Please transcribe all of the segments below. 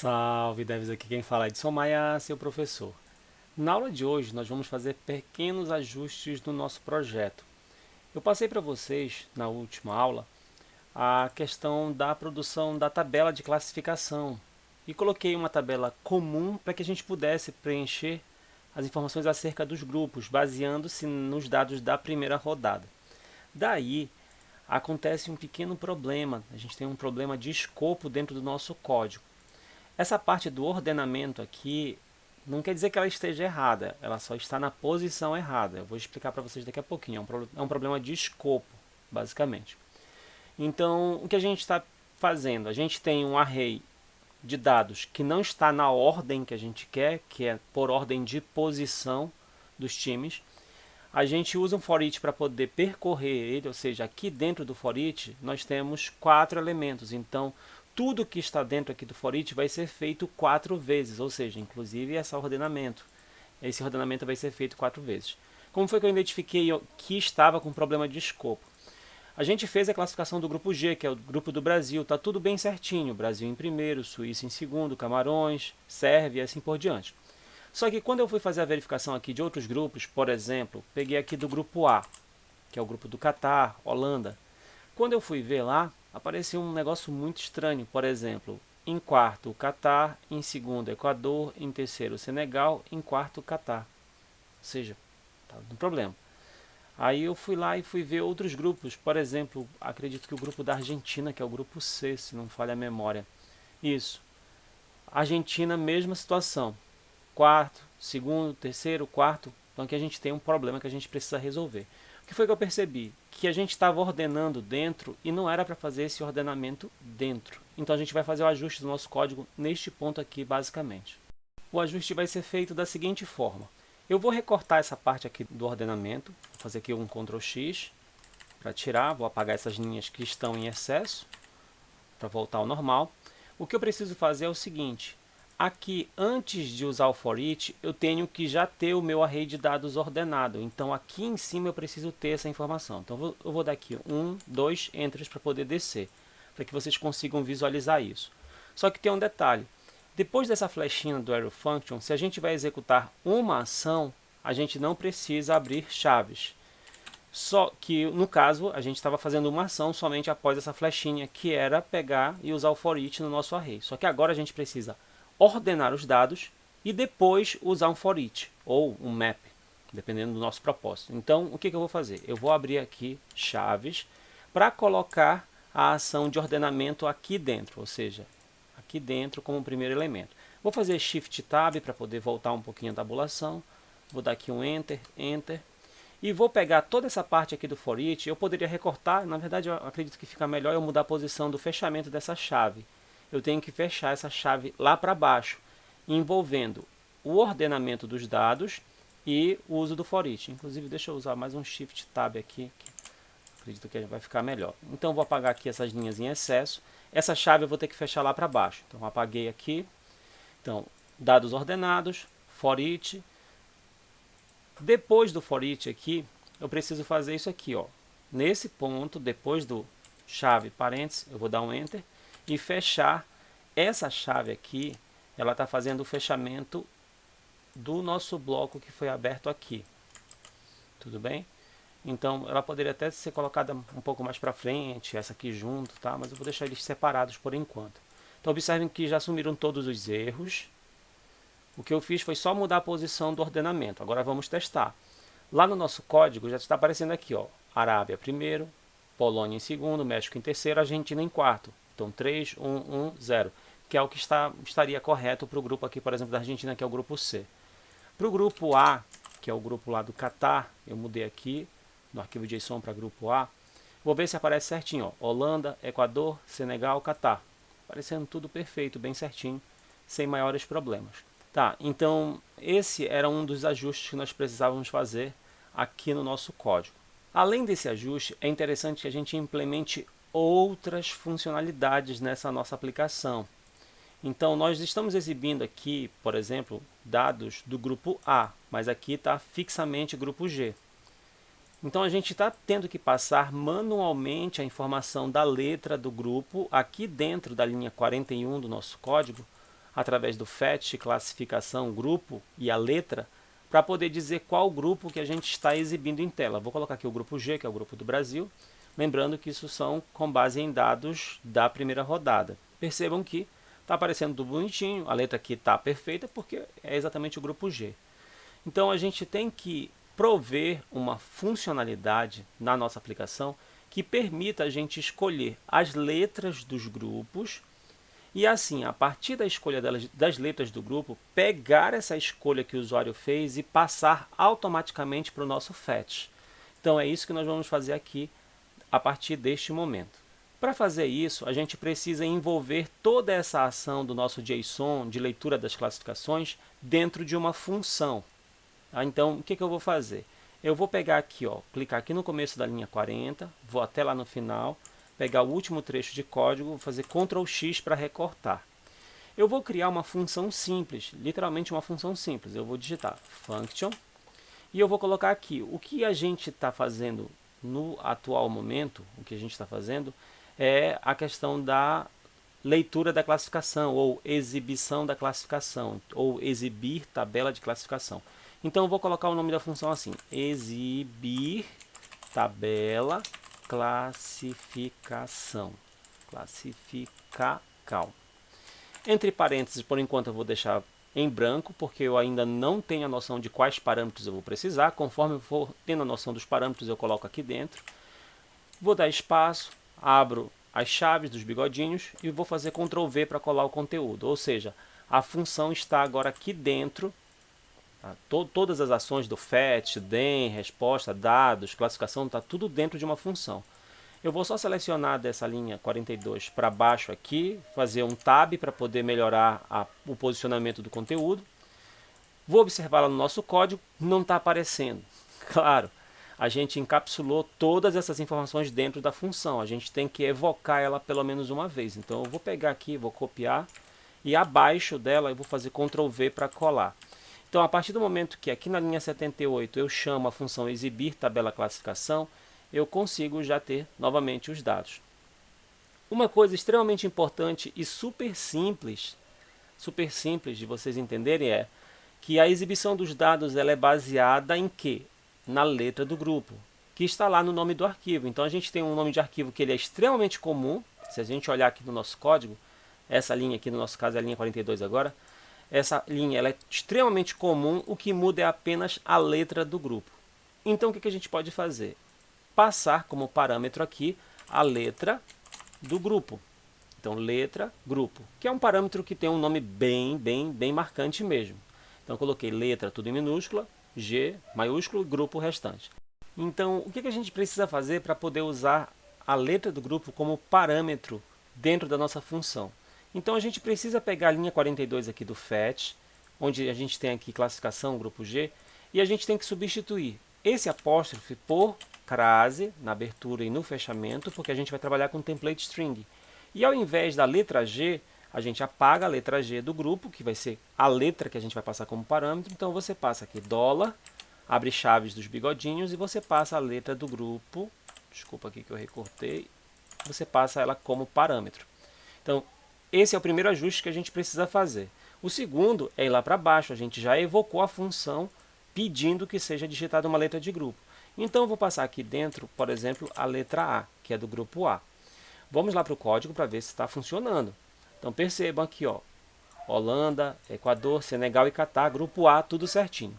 Salve, Deves, aqui quem fala é Edson Maia, seu professor. Na aula de hoje nós vamos fazer pequenos ajustes no nosso projeto. Eu passei para vocês, na última aula, a questão da produção da tabela de classificação e coloquei uma tabela comum para que a gente pudesse preencher as informações acerca dos grupos, baseando-se nos dados da primeira rodada. Daí, acontece um pequeno problema, a gente tem um problema de escopo dentro do nosso código. Essa parte do ordenamento aqui não quer dizer que ela esteja errada, ela só está na posição errada. Eu vou explicar para vocês daqui a pouquinho. É um problema de escopo, basicamente. Então, o que a gente está fazendo? A gente tem um array de dados que não está na ordem que a gente quer, que é por ordem de posição dos times. A gente usa um for each para poder percorrer ele, ou seja, aqui dentro do for each nós temos 4 elementos. Então, tudo que está dentro aqui do for each vai ser feito 4 vezes, ou seja, inclusive esse ordenamento. Esse ordenamento vai ser feito 4 vezes. Como foi que eu identifiquei que estava com problema de escopo? A gente fez a classificação do grupo G, que é o grupo do Brasil, está tudo bem certinho. Brasil em primeiro, Suíça em segundo, Camarões, Sérvia e assim por diante. Só que quando eu fui fazer a verificação aqui de outros grupos, por exemplo, peguei aqui do grupo A, que é o grupo do Catar, Holanda. Quando eu fui ver lá, apareceu um negócio muito estranho. Por exemplo, em quarto o Catar, em segundo Equador, em terceiro Senegal, em quarto o Catar. Ou seja, estava dando problema. Aí eu fui lá e fui ver outros grupos. Por exemplo, acredito que o grupo da Argentina, que é o grupo C, se não falha a memória. Isso. Argentina, mesma situação. Quarto, segundo, terceiro, quarto. Então aqui a gente tem um problema que a gente precisa resolver. O que foi que eu percebi? Que a gente estava ordenando dentro e não era para fazer esse ordenamento dentro. Então a gente vai fazer o ajuste do nosso código neste ponto aqui, basicamente. O ajuste vai ser feito da seguinte forma. Eu vou recortar essa parte aqui do ordenamento. Vou fazer aqui um Ctrl X para tirar. Vou apagar essas linhas que estão em excesso para voltar ao normal. O que eu preciso fazer é o seguinte. Aqui, antes de usar o for each, eu tenho que já ter o meu array de dados ordenado. Então, aqui em cima eu preciso ter essa informação. Então, eu vou dar aqui 1, 2 entries para poder descer, para que vocês consigam visualizar isso. Só que tem um detalhe. Depois dessa flechinha do arrow function, se a gente vai executar uma ação, a gente não precisa abrir chaves. Só que, no caso, a gente estava fazendo uma ação somente após essa flechinha, que era pegar e usar o for each no nosso array. Só que agora a gente precisa ordenar os dados e depois usar um for each ou um map, dependendo do nosso propósito. Então, o que eu vou fazer? Eu vou abrir aqui chaves para colocar a ação de ordenamento aqui dentro, ou seja, aqui dentro como primeiro elemento. Vou fazer Shift Tab para poder voltar um pouquinho a tabulação. Vou dar aqui um Enter, Enter. E vou pegar toda essa parte aqui do for each. Eu poderia recortar, na verdade eu acredito que fica melhor eu mudar a posição do fechamento dessa chave. Eu tenho que fechar essa chave lá para baixo, envolvendo o ordenamento dos dados e o uso do for each. Inclusive, deixa eu usar mais um Shift Tab aqui, que acredito que vai ficar melhor. Então, vou apagar aqui essas linhas em excesso. Essa chave eu vou ter que fechar lá para baixo. Então, apaguei aqui. Então, dados ordenados, for each. Depois do for each aqui, eu preciso fazer isso aqui, ó. Nesse ponto, depois do chave parênteses, eu vou dar um Enter e fechar essa chave aqui. Ela está fazendo o fechamento do nosso bloco que foi aberto aqui. Tudo bem? Então, ela poderia até ser colocada um pouco mais para frente, essa aqui junto, tá? Mas eu vou deixar eles separados por enquanto. Então, observem que já sumiram todos os erros. O que eu fiz foi só mudar a posição do ordenamento. Agora vamos testar. Lá no nosso código já está aparecendo aqui, ó, Arábia primeiro, Polônia em segundo, México em terceiro, Argentina em quarto. Então 3, 1, 1, 0, que é o que estaria correto para o grupo aqui, por exemplo, da Argentina, que é o grupo C. Para o grupo A, que é o grupo lá do Catar, eu mudei aqui no arquivo JSON para grupo A. Vou ver se aparece certinho, ó, Holanda, Equador, Senegal, Catar. Aparecendo tudo perfeito, bem certinho, sem maiores problemas. Tá, então esse era um dos ajustes que nós precisávamos fazer aqui no nosso código. Além desse ajuste, é interessante que a gente implemente outras funcionalidades nessa nossa aplicação. Então nós estamos exibindo aqui, por exemplo, dados do grupo A, mas aqui está fixamente grupo G. Então a gente está tendo que passar manualmente a informação da letra do grupo aqui dentro da linha 41 do nosso código através do FET, classificação, grupo e a letra, para poder dizer qual grupo que a gente está exibindo em tela. Vou colocar aqui o grupo G, que é o grupo do Brasil, lembrando que isso são com base em dados da primeira rodada. Percebam que está aparecendo tudo bonitinho, a letra aqui está perfeita porque é exatamente o grupo G. Então a gente tem que prover uma funcionalidade na nossa aplicação que permita a gente escolher as letras dos grupos e assim, a partir da escolha das letras do grupo, pegar essa escolha que o usuário fez e passar automaticamente para o nosso fetch. Então é isso que nós vamos fazer aqui a partir deste momento. Para fazer isso, a gente precisa envolver toda essa ação do nosso JSON de leitura das classificações dentro de uma função. Então, o que eu vou fazer? Eu vou pegar aqui, clicar aqui no começo da linha 40, vou até lá no final, pegar o último trecho de código, vou fazer Ctrl X para recortar. Eu vou criar uma função simples, literalmente uma função simples. Eu vou digitar function e eu vou colocar aqui. O que a gente está fazendo no atual momento, o que a gente está fazendo é a questão da leitura da classificação, ou exibição da classificação, ou exibir tabela de classificação. Então eu vou colocar o nome da função assim, exibir tabela classificação. Classificacal. Entre parênteses, por enquanto eu vou deixar em branco, porque eu ainda não tenho a noção de quais parâmetros eu vou precisar. Conforme eu for tendo a noção dos parâmetros, eu coloco aqui dentro. Vou dar espaço, abro as chaves dos bigodinhos e vou fazer Ctrl V para colar o conteúdo. Ou seja, a função está agora aqui dentro. Tá? Todas as ações do fetch, den, resposta, dados, classificação, está tudo dentro de uma função. Eu vou só selecionar dessa linha 42 para baixo aqui, fazer um tab para poder melhorar o posicionamento do conteúdo. Vou observar lá no nosso código, não está aparecendo. Claro, a gente encapsulou todas essas informações dentro da função. A gente tem que evocar ela pelo menos uma vez. Então eu vou pegar aqui, vou copiar e abaixo dela eu vou fazer Ctrl V para colar. Então, a partir do momento que aqui na linha 78 eu chamo a função exibir tabela classificação, eu consigo já ter novamente os dados. Uma coisa extremamente importante e super simples de vocês entenderem é que a exibição dos dados ela é baseada em quê? Na letra do grupo, que está lá no nome do arquivo. Então, a gente tem um nome de arquivo que ele é extremamente comum. Se a gente olhar aqui no nosso código, essa linha aqui no nosso caso é a linha 42 agora, essa linha ela é extremamente comum, o que muda é apenas a letra do grupo. Então o que a gente pode fazer? Passar como parâmetro aqui a letra do grupo. Então letra, grupo, que é um parâmetro que tem um nome bem marcante mesmo. Então eu coloquei letra tudo em minúscula, G maiúsculo, grupo restante. Então o que a gente precisa fazer para poder usar a letra do grupo como parâmetro dentro da nossa função? Então a gente precisa pegar a linha 42 aqui do fetch, onde a gente tem aqui classificação, grupo G, e a gente tem que substituir esse apóstrofe por crase na abertura e no fechamento, porque a gente vai trabalhar com template string. E ao invés da letra G, a gente apaga a letra G do grupo, que vai ser a letra que a gente vai passar como parâmetro. Então você passa aqui dólar, abre chaves dos bigodinhos e você passa a letra do grupo, desculpa aqui que eu recortei, você passa ela como parâmetro. Então, esse é o primeiro ajuste que a gente precisa fazer. O segundo é ir lá para baixo. A gente já evocou a função pedindo que seja digitada uma letra de grupo. Então, eu vou passar aqui dentro, por exemplo, a letra A, que é do grupo A. Vamos lá para o código para ver se está funcionando. Então, percebam aqui, Holanda, Equador, Senegal e Catar, grupo A, tudo certinho.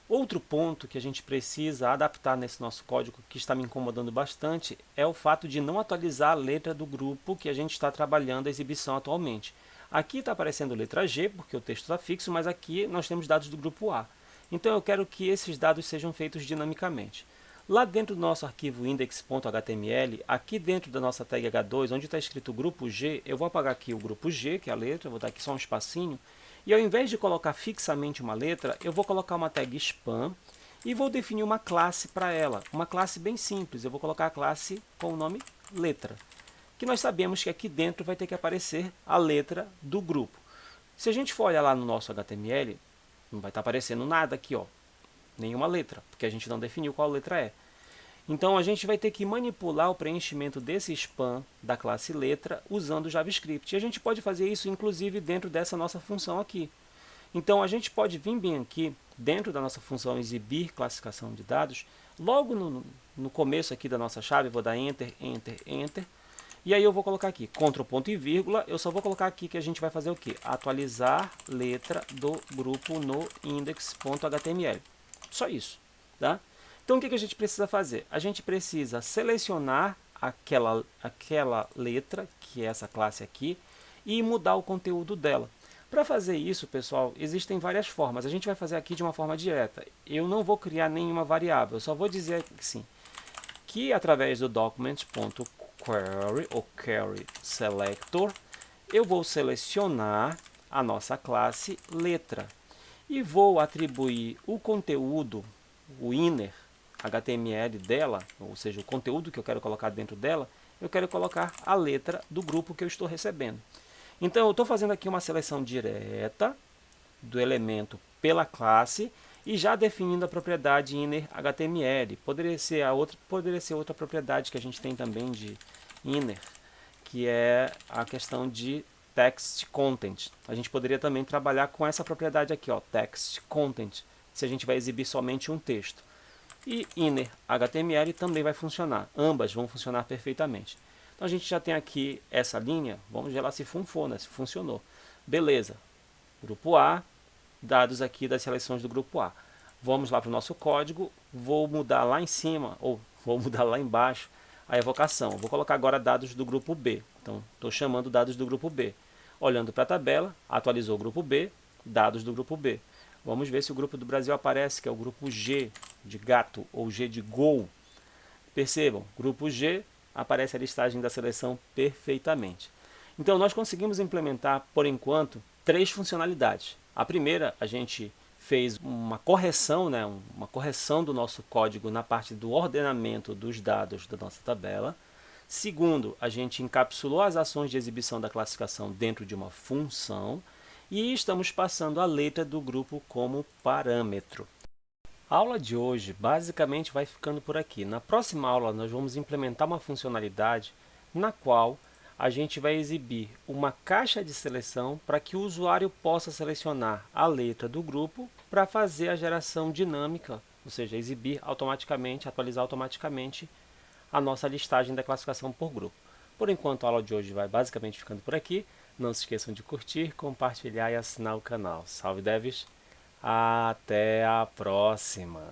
Outro ponto que a gente precisa adaptar nesse nosso código, que está me incomodando bastante, é o fato de não atualizar a letra do grupo que a gente está trabalhando a exibição atualmente. Aqui está aparecendo letra G, porque o texto está fixo, mas aqui nós temos dados do grupo A. Então eu quero que esses dados sejam feitos dinamicamente. Lá dentro do nosso arquivo index.html, aqui dentro da nossa tag H2, onde está escrito grupo G, eu vou apagar aqui o grupo G, que é a letra, vou dar aqui só um espacinho, e ao invés de colocar fixamente uma letra, eu vou colocar uma tag span e vou definir uma classe para ela. Uma classe bem simples, eu vou colocar a classe com o nome letra. Que nós sabemos que aqui dentro vai ter que aparecer a letra do grupo. Se a gente for olhar lá no nosso HTML, não vai estar aparecendo nada aqui, nenhuma letra, porque a gente não definiu qual letra é. Então a gente vai ter que manipular o preenchimento desse span da classe letra usando o JavaScript. E a gente pode fazer isso inclusive dentro dessa nossa função aqui. Então a gente pode vir bem aqui, dentro da nossa função exibir classificação de dados, logo no começo aqui da nossa chave, vou dar Enter, Enter, Enter, e aí eu vou colocar aqui, Ctrl, ponto e vírgula, eu só vou colocar aqui que a gente vai fazer o quê? Atualizar letra do grupo no index.html. Só isso, tá? Então o que a gente precisa fazer? A gente precisa selecionar aquela letra, que é essa classe aqui, e mudar o conteúdo dela. Para fazer isso, pessoal, existem várias formas. A gente vai fazer aqui de uma forma direta. Eu não vou criar nenhuma variável, eu só vou dizer assim, que através do document.query ou query selector, eu vou selecionar a nossa classe letra e vou atribuir o conteúdo, o inner HTML dela, ou seja, o conteúdo que eu quero colocar dentro dela, eu quero colocar a letra do grupo que eu estou recebendo. Então eu estou fazendo aqui uma seleção direta do elemento pela classe e já definindo a propriedade inner HTML. Poderia ser outra propriedade que a gente tem também de inner, que é a questão de text content. A gente poderia também trabalhar com essa propriedade aqui, ó, text content, se a gente vai exibir somente um texto. E inner HTML também vai funcionar. Ambas vão funcionar perfeitamente. Então a gente já tem aqui essa linha, vamos ver lá se funciona, se funcionou. Beleza, grupo A, dados aqui das seleções do grupo A. Vamos lá para o nosso código, vou mudar lá em cima, ou vou mudar lá embaixo, a evocação. Vou colocar agora dados do grupo B. Então, estou chamando dados do grupo B. Olhando para a tabela, atualizou o grupo B, dados do grupo B. Vamos ver se o grupo do Brasil aparece, que é o grupo G de gato ou G de gol. Percebam, grupo G, aparece a listagem da seleção perfeitamente. Então nós conseguimos implementar, por enquanto, 3 funcionalidades. A primeira, a gente fez uma correção, uma correção do nosso código na parte do ordenamento dos dados da nossa tabela. Segundo, a gente encapsulou as ações de exibição da classificação dentro de uma função. E estamos passando a letra do grupo como parâmetro. A aula de hoje basicamente vai ficando por aqui. Na próxima aula nós vamos implementar uma funcionalidade na qual a gente vai exibir uma caixa de seleção para que o usuário possa selecionar a letra do grupo para fazer a geração dinâmica, ou seja, exibir automaticamente, atualizar automaticamente a nossa listagem da classificação por grupo. Por enquanto a aula de hoje vai basicamente ficando por aqui. Não se esqueçam de curtir, compartilhar e assinar o canal. Salve devs! Até a próxima!